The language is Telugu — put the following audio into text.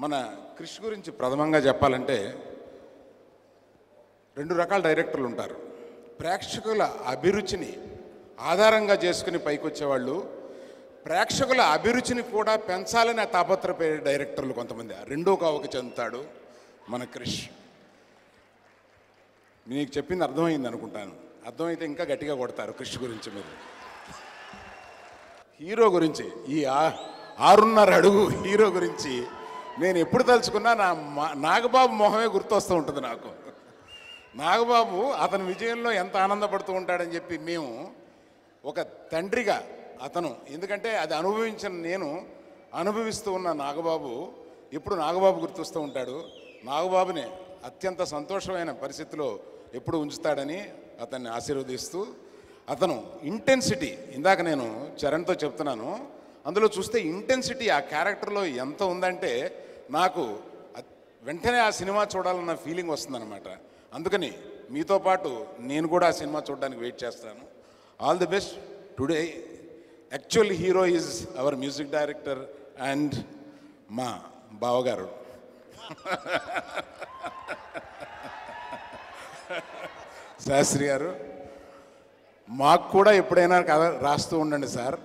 మన క్రిష్ గురించి ప్రథమంగా చెప్పాలంటే రెండు రకాల డైరెక్టర్లు ఉంటారు. ప్రేక్షకుల అభిరుచిని ఆధారంగా చేసుకుని పైకొచ్చేవాళ్ళు, ప్రేక్షకుల అభిరుచిని కూడా పెంచాలని తాపత్రపడే డైరెక్టర్లు కొంతమంది. రెండో కావకి చెందుతాడు మన క్రిష్. మీకు చెప్పింది అర్థమైంది అనుకుంటాను. అర్థమైతే ఇంకా గట్టిగా కొడతారు క్రిష్ గురించి మీరు. హీరో గురించి, ఈ 6.5 అడుగు హీరో గురించి నేను ఎప్పుడు తలుచుకున్నా నాగబాబు మొహమే గుర్తొస్తూ ఉంటుంది నాకు. నాగబాబు అతని విజయంలో ఎంత ఆనందపడుతూ ఉంటాడని చెప్పి మేము ఒక తండ్రిగా అతను, ఎందుకంటే అది అనుభవించిన నేను అనుభవిస్తూ ఉన్న నాగబాబు ఎప్పుడు నాగబాబు గుర్తొస్తూ ఉంటాడు. నాగబాబుని అత్యంత సంతోషమైన పరిస్థితిలో ఎప్పుడు ఉంచుతాడని అతన్ని ఆశీర్వదిస్తూ, అతను ఇంటెన్సిటీ, ఇందాక నేను చరణ్తో చెప్తున్నాను, అందులో చూస్తే ఇంటెన్సిటీ ఆ క్యారెక్టర్లో ఎంత ఉందంటే నాకు వెంటనే ఆ సినిమా చూడాలన్న ఫీలింగ్ వస్తుందన్నమాట. అందుకని మీతో పాటు నేను కూడా ఆ సినిమా చూడడానికి వెయిట్ చేస్తాను. All the best. Today actual hero is our music director and మా బావగారు శాస్త్రి గారు. మాకు కూడా ఎప్పుడైనా కథ రాస్తూ ఉండండి సార్.